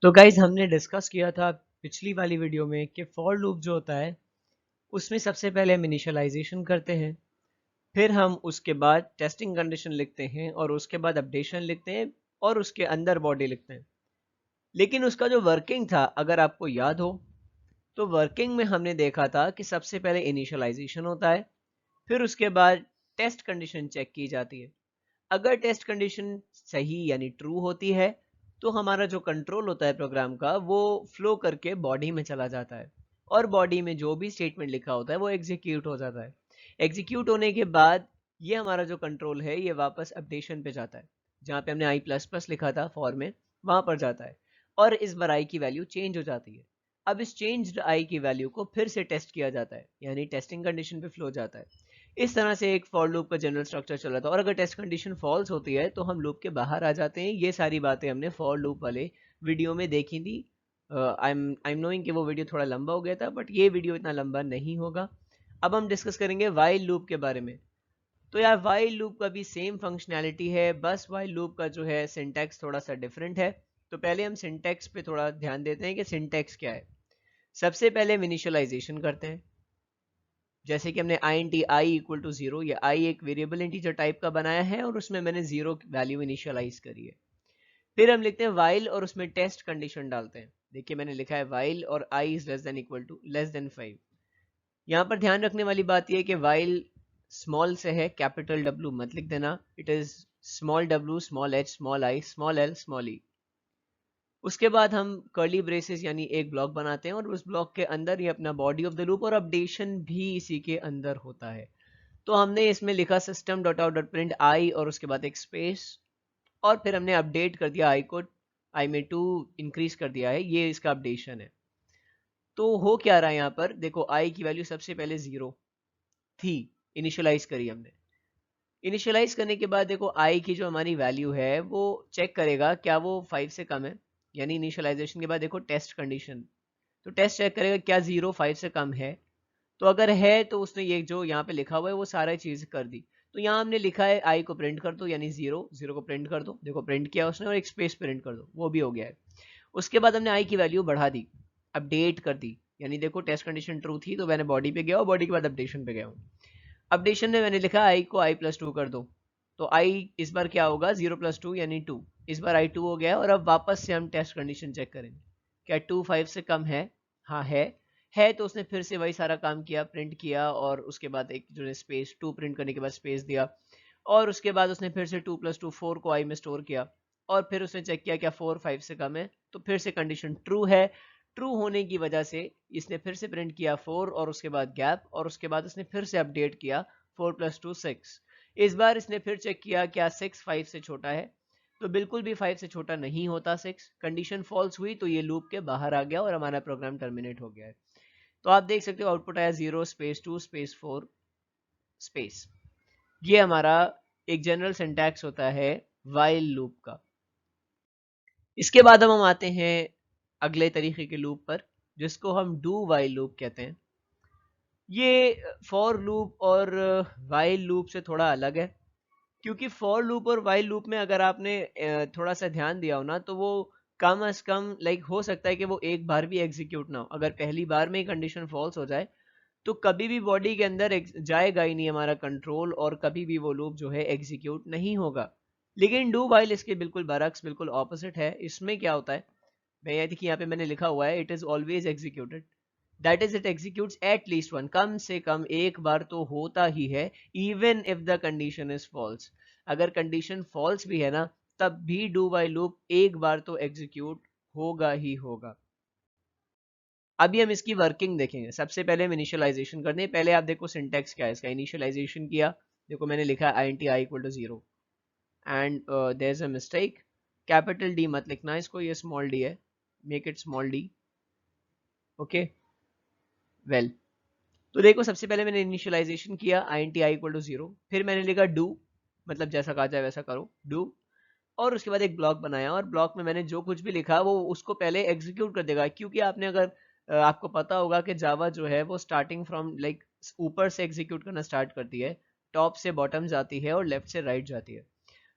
तो गाइज हमने डिस्कस किया था पिछली वाली वीडियो में कि फॉर लूप जो होता है उसमें सबसे पहले हम इनिशियलाइजेशन करते हैं, फिर हम उसके बाद टेस्टिंग कंडीशन लिखते हैं और उसके बाद अपडेशन लिखते हैं और उसके अंदर बॉडी लिखते हैं। लेकिन उसका जो वर्किंग था अगर आपको याद हो तो वर्किंग में हमने देखा था कि सबसे पहले इनिशियलाइजेशन होता है, फिर उसके बाद टेस्ट कंडीशन चेक की जाती है। अगर टेस्ट कंडीशन सही यानी ट्रू होती है तो हमारा जो कंट्रोल होता है प्रोग्राम का वो फ्लो करके बॉडी में चला जाता है और बॉडी में जो भी स्टेटमेंट लिखा होता है वो एग्जीक्यूट हो जाता है। एग्जीक्यूट होने के बाद ये हमारा जो कंट्रोल है ये वापस अपडेशन पे जाता है, जहाँ पे हमने आई प्लस प्लस लिखा था फॉर में, वहां पर जाता है और इस बार आई की वैल्यू चेंज हो जाती है। अब इस चेंज्ड आई की वैल्यू को फिर से टेस्ट किया जाता है यानी टेस्टिंग कंडीशन पे फ्लो जाता है। इस तरह से एक फॉर लूप का जनरल स्ट्रक्चर चल रहा था और अगर टेस्ट कंडीशन फॉल्स होती है तो हम लूप के बाहर आ जाते हैं। ये सारी बातें हमने फॉर लूप वाले वीडियो में देखी थी। आई एम नोइंग कि वो वीडियो थोड़ा लंबा हो गया था बट ये वीडियो इतना लंबा नहीं होगा। अब हम डिस्कस करेंगे वाइल लूप के बारे में। तो यार वाइल लूप का भी सेम फंक्शनैलिटी है, बस वाइल लूप का जो है सिंटैक्स थोड़ा सा डिफरेंट है। तो पहले हम सिंटैक्स पे थोड़ा ध्यान देते हैं कि सिंटैक्स क्या है। सबसे पहले हम इनिशियलाइजेशन करते हैं, जैसे कि हमने int i इक्वल टू 0, ये i एक वेरिएबल इंटीजर टाइप का बनाया है और उसमें मैंने 0 वैल्यू इनिशियलाइज करी है। फिर हम लिखते हैं while और उसमें टेस्ट कंडीशन डालते हैं। देखिए मैंने लिखा है while और i is less than equal to less than 5। यहाँ पर ध्यान रखने वाली बात यह है कि while स्मॉल से है, कैपिटल W मत लिख देना, it is small w small h small i small l small e। उसके बाद हम कर्ली ब्रेसेस यानी एक ब्लॉक बनाते हैं और उस ब्लॉक के अंदर ये अपना बॉडी ऑफ द लूप और अपडेशन भी इसी के अंदर होता है। तो हमने इसमें लिखा system dot out dot print I और उसके बाद एक स्पेस और फिर हमने अपडेट कर दिया आई को, आई में 2 इंक्रीज कर दिया है, ये इसका अपडेशन है। तो हो क्या रहा है यहाँ पर देखो, आई की वैल्यू सबसे पहले 0 थी, इनिशियलाइज करी हमने। इनिशियलाइज करने के बाद देखो आई की जो हमारी वैल्यू है वो चेक करेगा क्या वो 5 से कम है, यानी इनिशियलाइजेशन के बाद देखो टेस्ट कंडीशन, तो टेस्ट चेक करेगा क्या 0 5 से कम है। तो अगर है तो उसने ये जो यहाँ पे लिखा हुआ है वो सारी चीज कर दी। तो यहाँ हमने लिखा है आई को प्रिंट कर दो यानी 0 0 को प्रिंट कर दो, देखो प्रिंट किया उसने, और एक स्पेस प्रिंट कर दो, वो भी हो गया है। उसके बाद हमने आई की वैल्यू बढ़ा दी, अपडेट कर दी, यानी देखो टेस्ट कंडीशन ट्रू थी तो मैंने बॉडी पे गया और बॉडी के बाद अपडेशन पे गया हूँ। अपडेशन में मैंने लिखा आई को आई प्लस 2 कर दो, तो आई इस बार क्या होगा 0 प्लस 2 यानी 2, इस बार आई 2 हो गया है। और अब वापस से हम टेस्ट कंडीशन चेक करेंगे क्या 2 5 से कम है। हाँ है तो उसने फिर से वही सारा काम किया, प्रिंट किया और उसके बाद एक जो है स्पेस 2 प्रिंट करने के बाद स्पेस दिया और उसके बाद उसने फिर से 2 प्लस 2 4 को आई में स्टोर किया और फिर उसने चेक किया क्या 4 5 से कम है, तो फिर से कंडीशन ट्रू है। ट्रू होने की वजह से इसने फिर से प्रिंट किया 4 और उसके बाद गैप और उसके बाद उसने फिर से अपडेट किया 4 प्लस 2 6। इस बार इसने फिर चेक किया क्या 6 5 से छोटा है, तो बिल्कुल भी 5 से छोटा नहीं होता 6। कंडीशन फॉल्स हुई तो ये लूप के बाहर आ गया और हमारा प्रोग्राम टर्मिनेट हो गया है। तो आप देख सकते हो आउटपुट आया 0 स्पेस 2 स्पेस 4 स्पेस। ये हमारा एक जनरल सिंटैक्स होता है वाइल लूप का। इसके बाद हम आते हैं अगले तरीके के लूप पर जिसको हम डू वाइल लूप कहते हैं। ये फॉर लूप और वाइल लूप से थोड़ा अलग है, क्योंकि फॉर लूप और वाइल लूप में अगर आपने थोड़ा सा ध्यान दिया हो ना तो वो कम अज कम लाइक हो सकता है कि वो एक बार भी एग्जीक्यूट ना हो। अगर पहली बार में ही कंडीशन फॉल्स हो जाए तो कभी भी बॉडी के अंदर जाएगा ही नहीं हमारा कंट्रोल और कभी भी वो लूप जो है एग्जीक्यूट नहीं होगा। लेकिन डू वाइल इसके बिल्कुल बरक्स, बिल्कुल ऑपोजिट है। इसमें क्या होता है, भैया देखिए यहाँ पे मैंने लिखा हुआ है it is always executed, that is it executes at least one, कम से कम एक बार तो होता ही है, even if the condition is false. अगर कंडीशन फॉल्स भी है ना तब भी डू वाइल लूप एक बार तो एग्जीक्यूट होगा ही होगा। अभी हम इसकी वर्किंग देखेंगे। सबसे पहले हम इनिशियलाइजेशन करते हैं। पहले आप देखो सिंटेक्स क्या है इसका, इनिशियलाइजेशन किया, देखो मैंने लिखा है int i equal to 0 and there is a mistake, capital D मत लिखना इसको, ये स्मॉल डी है, make it small D. Okay well, तो देखो सबसे पहले मैंने इनिशियलाइजेशन किया int i इक्वल टू 0, फिर मैंने लिखा डू, मतलब जैसा कहा जाए वैसा करो डू, और उसके बाद एक ब्लॉक बनाया और ब्लॉक में मैंने जो कुछ भी लिखा वो उसको पहले एग्जीक्यूट कर देगा। क्योंकि आपने अगर आपको पता होगा कि जावा जो है वो स्टार्टिंग फ्रॉम लाइक ऊपर से एग्जीक्यूट करना स्टार्ट करती है, टॉप से बॉटम जाती है और लेफ्ट से राइट जाती है।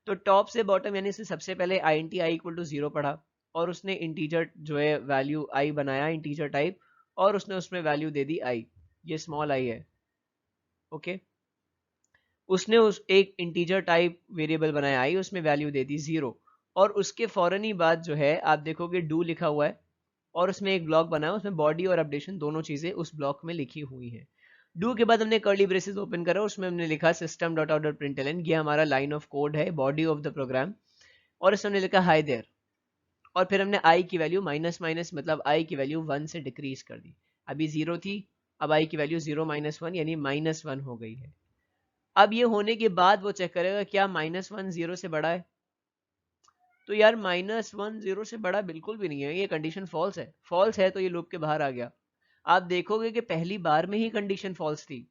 तो टॉप से बॉटम यानी से सबसे पहले int i इक्वल टू 0 पढ़ा, और उसने इंटीजर जो है वैल्यू आई बनाया, इंटीजर टाइप, और उसने उसमें वैल्यू दे दी आई, ये स्मॉल आई है। ओके, उसने उस एक इंटीजर टाइप वेरिएबल बनाया आई, उसमें वैल्यू दे दी 0, और उसके फौरन ही बाद जो है आप देखोगे डू लिखा हुआ है, और उसमें एक ब्लॉक बना है, उसमें बॉडी और अपडेशन दोनों चीजें उस ब्लॉक में लिखी हुई हैं। डू के बाद हमने कर्ली ब्रेसेस ओपन करा, उसमें हमने लिखा system dot out dot println, ये हमारा लाइन ऑफ कोड है, बॉडी ऑफ द प्रोग्राम, और इसमें हमने लिखा हाई देयर, और फिर हमने आई की वैल्यू माइनस माइनस मतलब आई की वैल्यू 1 से डिक्रीज कर दी। अभी 0 थी, अब आई की वैल्यू 0 माइनस 1 यानी -1 हो गई है। अब ये होने के बाद वो चेक करेगा क्या -1 0 से बड़ा है, तो यार -1 0 से बड़ा बिल्कुल भी नहीं है, ये कंडीशन फॉल्स है। फॉल्स है तो ये लूप के बाहर आ गया। आप देखोगे कि पहली बार में ही कंडीशन फॉल्स थी,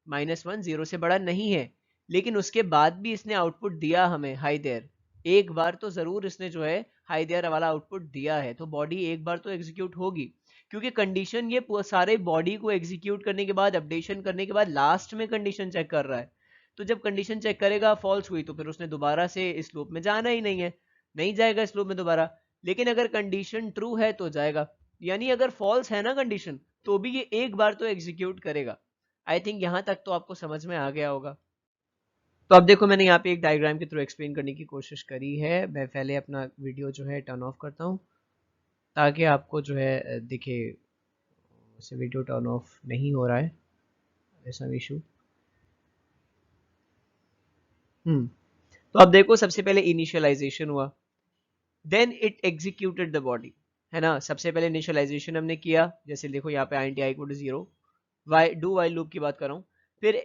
-1 0 से बड़ा नहीं है, लेकिन उसके बाद भी इसने आउटपुट दिया हमें हाई देयर। एक बार तो जरूर इसने जो है हाई देयर वाला आउटपुट दिया है, तो बॉडी एक बार तो एग्जीक्यूट होगी, क्योंकि कंडीशन ये सारे बॉडी को एग्जीक्यूट करने के बाद, अपडेशन करने के बाद लास्ट में कंडीशन चेक कर रहा है। तो जब कंडीशन चेक करेगा फॉल्स हुई, तो फिर उसने दोबारा से इस लूप में जाना ही नहीं है, नहीं जाएगा इस लूप में दोबारा। लेकिन अगर कंडीशन ट्रू है तो जाएगा, यानी अगर फॉल्स है ना कंडीशन, तो भी ये एक बार तो एग्जीक्यूट करेगा। आई थिंक यहां तक तो आपको समझ में आ गया होगा। तो अब देखो मैंने यहाँ पे एक डायग्राम के थ्रू एक्सप्लेन करने की कोशिश करी है। मैं पहले अपना वीडियो जो है टर्न ऑफ करता हूँ, ताकि आपको जो है दिखे। वैसे वीडियो टर्न ऑफ नहीं हो रहा है, ऐसा इशू। तो अब देखो सबसे पहले इनिशियलाइजेशन हुआ, then it executed the body, है ना। सबसे पहले इनिशियलाइजेशन हमने किया, जैसे देखो यहाँ पे int i equal to 0, why do while loop की बात कर रहा हूँ। फिर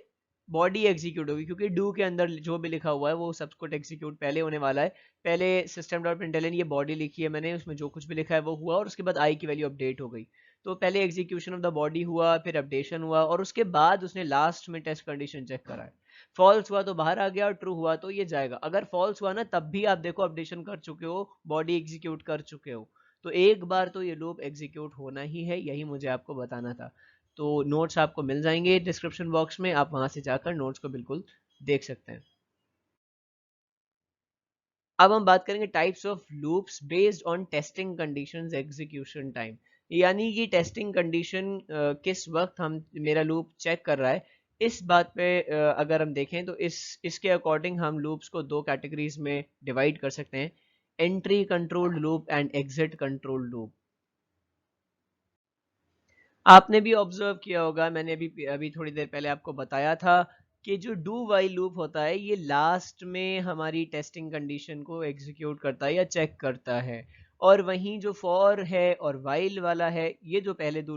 बॉडी एग्जीक्यूट होगी, क्योंकि डू के अंदर जो भी लिखा हुआ है वो सब कुछ एग्जीक्यूट पहले होने वाला है। पहले सिस्टम डॉट प्रिंटलन, ये बॉडी लिखी है मैंने, उसमें जो कुछ भी लिखा है वो हुआ, और उसके बाद आई की वैल्यू अपडेट हो गई। तो पहले एग्जीक्यूशन ऑफ द बॉडी हुआ, फिर अपडेशन हुआ, और उसके बाद उसने लास्ट में टेस्ट कंडीशन चेक करा है। फॉल्स हुआ तो बाहर आ गया, और ट्रू हुआ तो ये जाएगा। अगर फॉल्स हुआ ना, तब भी आप देखो अपडेशन कर चुके हो, बॉडी एग्जीक्यूट कर चुके हो, तो एक बार तो ये लूप एग्जीक्यूट होना ही है, यही मुझे आपको बताना था। तो नोट्स आपको मिल जाएंगे डिस्क्रिप्शन बॉक्स में, आप वहां से जाकर नोट्स को बिल्कुल देख सकते हैं। अब हम बात करेंगे types of loops based on testing conditions execution time, यानी कि टेस्टिंग कंडीशन किस वक्त हम मेरा लूप चेक कर रहा है, इस बात पे अगर हम देखें तो इसके अकॉर्डिंग हम लूप्स को दो कैटेगरीज में डिवाइड कर सकते हैं, entry controlled loop and exit controlled loop. आपने भी ऑब्जर्व किया होगा, मैंने अभी अभी थोड़ी देर पहले आपको बताया था कि जो डू वाइल लूप होता है, ये लास्ट में हमारी टेस्टिंग कंडीशन को एग्जीक्यूट करता है या चेक करता है। और वहीं जो फॉर है और वाइल वाला है, ये जो पहले दो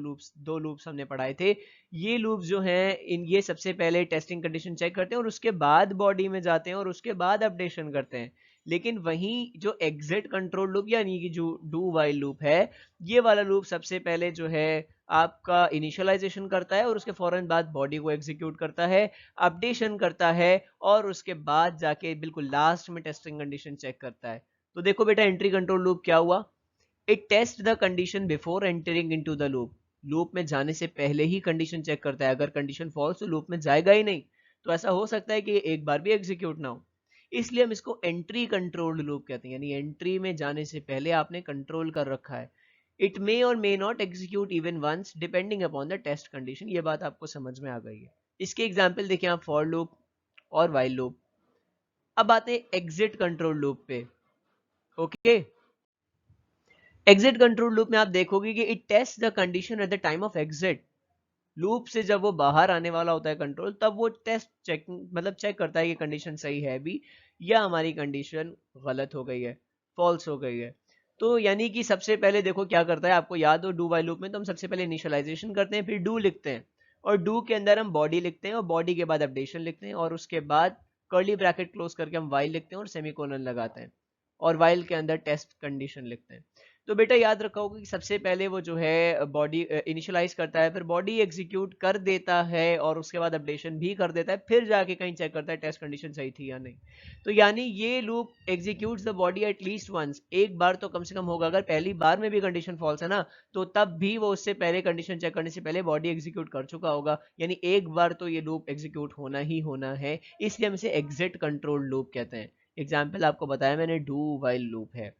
लूप्स हमने पढ़ाए थे, ये लूप्स जो हैं ये सबसे पहले टेस्टिंग कंडीशन चेक करते हैं, और उसके बाद बॉडी में जाते हैं, और उसके बाद अपडेशन करते हैं। लेकिन वहीं जो एग्जिट कंट्रोल लूप यानी कि जो डू वाइल लूप है, ये वाला लूप सबसे पहले जो है आपका इनिशियलाइजेशन करता है, और उसके फौरन बाद बॉडी को एग्जीक्यूट करता है, अपडेशन करता है, और उसके बाद जाके बिल्कुल लास्ट में टेस्टिंग कंडीशन चेक करता है। तो देखो बेटा, एंट्री कंट्रोल लूप क्या हुआ, it taste the condition before entering into the loop. Loop में जाने से पहले ही कंडीशन चेक करता है, अगर कंडीशन फॉल्स तो लूप में जाएगा ही नहीं। तो ऐसा हो सकता है कि एक बार भी एग्जीक्यूट ना हो, इसलिए हम इसको एंट्री कंट्रोल्ड लूप कहते हैं, यानी एंट्री में जाने से पहले आपने कंट्रोल कर रखा है। इट मे और may not execute even once depending upon the test condition. ये बात आपको समझ में आ गई है। इसके एग्जाम्पल देखें आप, फॉर लूप और वाइल लूप। अब आते हैं एग्जिट कंट्रोल लूप पे। ओके, एग्जिट कंट्रोल लूप में आप देखोगे कि it taste the condition at the time of exit. Loop से जब वो बाहर आने वाला होता है कंट्रोल, तब वो टेस्ट चेक मतलब चेक करता है कि कंडीशन सही है भी, या हमारी कंडीशन गलत हो गई है, फॉल्स हो गई है। तो यानी कि सबसे पहले देखो क्या करता है, आपको याद हो डू वाइल लूप में तो हम सबसे पहले इनिशियलाइजेशन करते हैं, फिर डू लिखते हैं, और डू के अंदर हम बॉडी लिखते हैं, और बॉडी के बाद अपडेशन लिखते हैं, और उसके बाद कर्ली ब्रैकेट क्लोज करके हम वाइल लिखते हैं और सेमीकोलन लगाते हैं, और वाइल के अंदर टेस्ट कंडीशन लिखते हैं। तो बेटा याद रखो कि सबसे पहले वो जो है बॉडी इनिशियलाइज करता है, फिर बॉडी एग्जीक्यूट कर देता है, और उसके बाद अपडेशन भी कर देता है, फिर जाके कहीं चेक करता है टेस्ट कंडीशन सही थी या नहीं। तो यानी ये loop executes the body at least once, एक बार तो कम से कम होगा। अगर पहली बार में भी कंडीशन फॉल्स है ना, तो तब भी वो उससे पहले कंडीशन चेक करने से पहले बॉडी एग्जीक्यूट कर चुका होगा, यानी एक बार तो ये लूप एग्जीक्यूट होना ही होना है, इसलिए हम इसे एग्जिट कंट्रोल लूप कहते हैं। एग्जाम्पल आपको बताया मैंने, डू वाइल लूप है।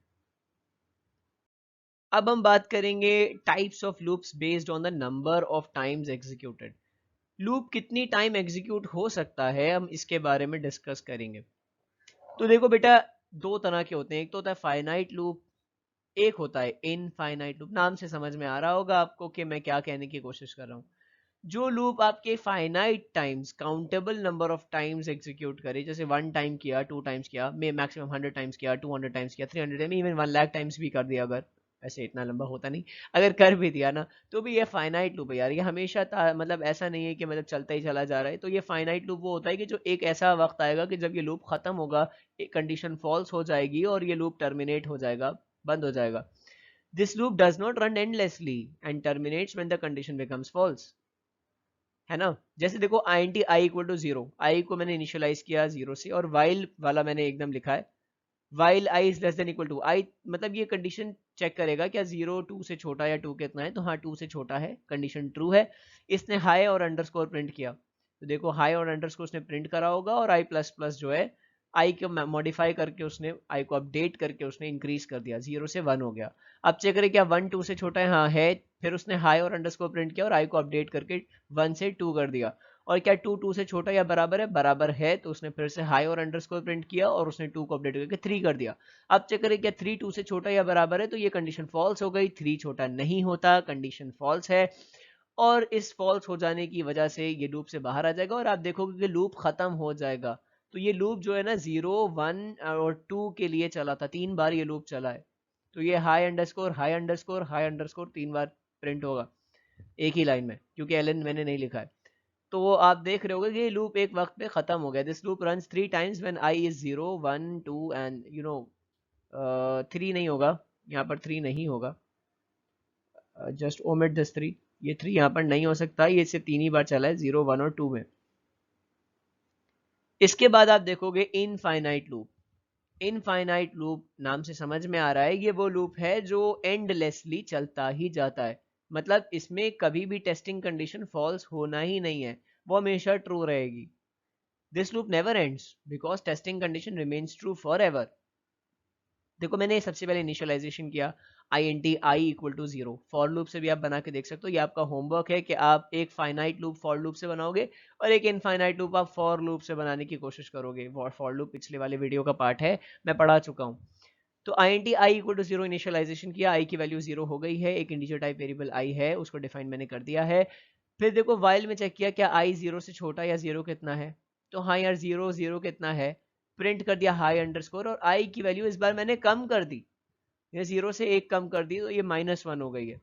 अब हम बात करेंगे types of loops based on the number of times executed. Loop कितनी टाइम एग्जीक्यूट हो सकता है, हम इसके बारे में डिस्कस करेंगे। तो देखो बेटा, दो तरह के होते हैं, एक तो होता है फाइनाइट लूप, एक होता है इनफाइनाइट लूप। नाम से समझ में आ रहा होगा आपको कि मैं क्या कहने की कोशिश कर रहा हूँ। जो लूप आपके finite times, countable number of times execute करे, जैसे 1 टाइम किया, 2 टाइम्स किया, मैं मैक्सिमम 100 टाइम्स किया, 200 टाइम्स किया, 300 टाइम, इवन 1 लाख टाइम्स भी कर दिया, अगर ऐसे इतना लंबा होता नहीं, अगर कर भी दिया ना, तो भी ये फाइनाइट लूप है यार। ये हमेशा मतलब ऐसा नहीं है कि मतलब चलता ही चला जा रहा है। तो ये फाइनाइट लूप वो होता है कि जो एक ऐसा वक्त आएगा कि जब ये लूप खत्म होगा, एक कंडीशन फॉल्स हो जाएगी और ये लूप टर्मिनेट हो जाएगा, बंद हो जाएगा। This loop does not run endlessly and terminates when the condition becomes false, है ना। जैसे देखो int i equal to 0, I को मैंने इनिशियलाइज किया 0 से, और वाइल वाला मैंने एकदम लिखा है while i is less than equal to I, मतलब ये कंडीशन चेक करेगा क्या 0 2 से छोटा या 2 कितना है, तो हाँ 2 से छोटा है, कंडीशन ट्रू है। इसने हाई और अंडरस्कोर प्रिंट किया, तो देखो हाई और अंडरस्कोर उसने प्रिंट करा होगा, और i प्लस प्लस जो है आई को मॉडिफाई करके उसने आई को अपडेट करके उसने इंक्रीज कर दिया, 0 से 1 हो गया। अब चेक करें क्या 1 2 से छोटा है, हाँ है। फिर उसने हाई और अंडरस्कोर प्रिंट किया और आई को अपडेट करके 1 से 2 कर दिया, और क्या 2 2 से छोटा या बराबर है, बराबर है, तो उसने फिर से हाई और अंडरस्कोर प्रिंट किया और उसने 2 को अपडेट करके 3 कर दिया। अब चेक करें क्या 3 2 से छोटा या बराबर है, तो ये कंडीशन फॉल्स हो गई, 3 छोटा नहीं होता, कंडीशन फॉल्स है। और इस फॉल्स हो जाने की वजह से ये लूप से बाहर आ जाएगा और आप देखोगे कि लूप खत्म हो जाएगा। तो ये लूप जो है ना 0 1 और 2 के लिए चला था, 3 बार ये लूप चला है। तो ये high underscore high underscore high underscore 3 बार प्रिंट होगा एक ही लाइन में, क्योंकि एलन मैंने नहीं लिखा है। तो वो आप देख रहे होगे कि ये लूप एक वक्त पे खत्म हो गया। This loop runs 3 times when i is 0 1 2 and 3 नहीं होगा, यहाँ पर 3 नहीं होगा, जस्ट ओमिट दिस 3, ये 3 यहाँ पर नहीं हो सकता, ये सिर्फ 3 ही बार चला है, 0 1 और 2 में। इसके बाद आप देखोगे इनफाइनाइट लूप। इनफाइनाइट लूप नाम से समझ में आ रहा है, ये वो लूप है जो एंडलेसली चलता ही जाता है, मतलब इसमें कभी भी टेस्टिंग कंडीशन फॉल्स होना ही नहीं है, वो हमेशा ट्रू रहेगी। This loop never ends because testing condition remains true forever. देखो मैंने सबसे पहले इनिशियलाइजेशन किया, int i equal to 0, for loop से भी आप बना के देख सकते हो, ये आपका होमवर्क है कि आप एक फाइनाइट लूप फॉर लूप से बनाओगे और एक इनफाइनाइट लूप आप फॉर लूप से बनाने की कोशिश करोगे। फॉर लूप पिछले वाले वीडियो का पार्ट है, मैं पढ़ा चुका हूँ। तो int i equal to 0 initialization किया, i की वैल्यू 0 हो गई है, एक इंटीजर टाइप वेरिएबल i है, उसको डिफाइन मैंने कर दिया है। फिर देखो वाइल में चेक किया क्या i 0 से छोटा या 0 कितना है, तो हाँ यार 0 0 कितना है, प्रिंट कर दिया हाई अंडरस्कोर, और i की वैल्यू इस बार मैंने कम कर दी, ये 0 से 1 कम कर दी, तो ये -1 हो गई है।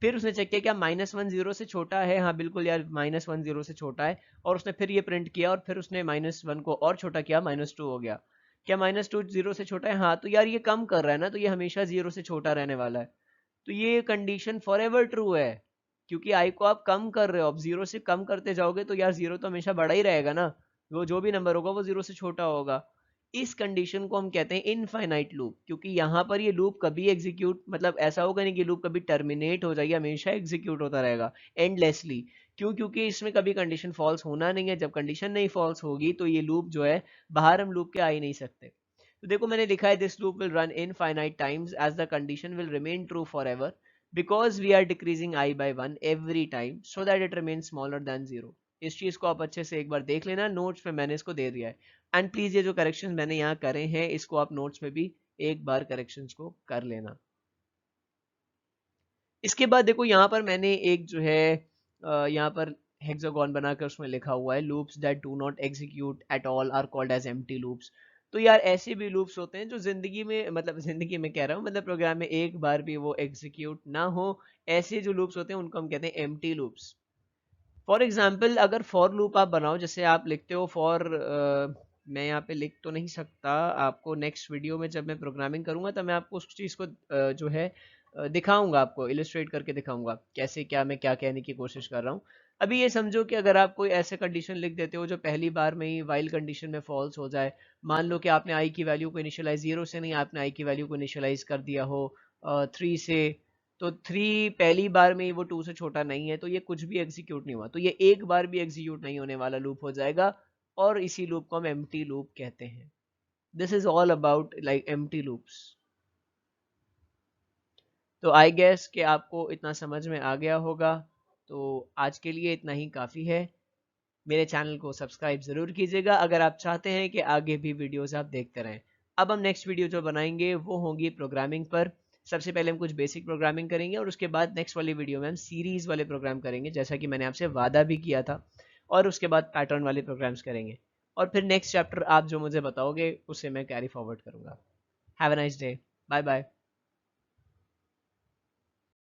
फिर उसने चेक किया क्या -1 0 से छोटा है, हाँ बिल्कुल यार -1 0 से छोटा है, और उसने फिर ये प्रिंट किया और फिर उसने -1 को और छोटा किया, -2 हो गया। क्या -2 0 से छोटा है, हाँ तो यार ये कम कर रहा है ना, तो ये हमेशा 0 से छोटा रहने वाला है। तो ये कंडीशन फॉर एवर ट्रू है, क्योंकि आई को आप कम कर रहे हो, अब 0 से कम करते जाओगे तो यार 0 तो हमेशा बड़ा ही रहेगा ना, वो जो भी नंबर होगा वो 0 से छोटा होगा। इस कंडीशन को हम कहते हैं इनफाइनाइट लूप, क्योंकि यहाँ पर ये लूप कभी एग्जीक्यूट, मतलब ऐसा होगा नहीं कि लूप कभी टर्मिनेट हो जाएगी, हमेशा एग्जीक्यूट होता रहेगा एंडलेसली। क्यों? क्योंकि इसमें कभी कंडीशन फॉल्स होना नहीं है, जब कंडीशन नहीं फॉल्स होगी तो ये लूप जो है बाहर हम लूप के आ ही नहीं सकते। तो देखो मैंने लिखा है this loop will run infinite times as the condition will remain true forever because we are decreasing I by 1 every time so that it remains smaller than 0। इस चीज को आप अच्छे से एक बार देख लेना, नोट्स में मैंने इसको दे दिया है। एंड प्लीज ये जो करेक्शंस मैंने यहाँ करे हैं इसको आप नोट्स में भी एक बार करेक्शंस को कर लेना। इसके बाद देखो यहाँ पर मैंने एक जो है यहाँ पर हेक्सागोन बनाकर उसमें लिखा हुआ है loops that do not execute at all are called as empty loops. तो यार ऐसे भी लूप्स होते हैं जो जिंदगी में, मतलब जिंदगी में कह रहा हूँ, मतलब प्रोग्राम में एक बार भी वो एग्जीक्यूट ना हो, ऐसे जो लूप्स होते हैं उनको हम कहते हैं एम्प्टी लूप्स। फॉर एग्जाम्पल अगर फॉर लूप आप बनाओ, जैसे आप लिखते हो फॉर, मैं यहाँ पे लिख तो नहीं सकता, आपको नेक्स्ट वीडियो में जब मैं प्रोग्रामिंग करूंगा तब मैं आपको उस चीज़ को जो है दिखाऊंगा, आपको इलिस्ट्रेट करके दिखाऊंगा कैसे क्या मैं क्या कहने की कोशिश कर रहा हूँ। अभी ये समझो कि अगर आप कोई ऐसे कंडीशन लिख देते हो जो पहली बार में ही वाइल कंडीशन में फॉल्स हो जाए, मान लो कि आपने आई की वैल्यू को इनिशियलाइज 0 से नहीं, आपने आई की वैल्यू को इनिशियलाइज कर दिया हो 3 से, तो 3 पहली बार में ही वो 2 से छोटा नहीं है, तो ये कुछ भी एग्जीक्यूट नहीं हुआ, तो ये एक बार भी एग्जीक्यूट नहीं होने वाला लूप हो जाएगा, और इसी लूप को हम एम्प्टी लूप कहते हैं। This is all about like empty loops. तो आई गेस कि आपको इतना समझ में आ गया होगा। तो आज के लिए इतना ही काफ़ी है। मेरे चैनल को सब्सक्राइब ज़रूर कीजिएगा अगर आप चाहते हैं कि आगे भी वीडियोस आप देखते रहें। अब हम नेक्स्ट वीडियो जो बनाएंगे वो होंगी प्रोग्रामिंग पर। सबसे पहले हम कुछ बेसिक प्रोग्रामिंग करेंगे और उसके बाद नेक्स्ट वाली वीडियो में हम सीरीज़ वाले प्रोग्राम करेंगे, जैसा कि मैंने आपसे वादा भी किया था। और उसके बाद पैटर्न वाले प्रोग्राम्स करेंगे। और फिर नेक्स्ट चैप्टर आप जो मुझे बताओगे उसे मैं कैरी फॉरवर्ड करूँगा। Have a nice day. Bye bye.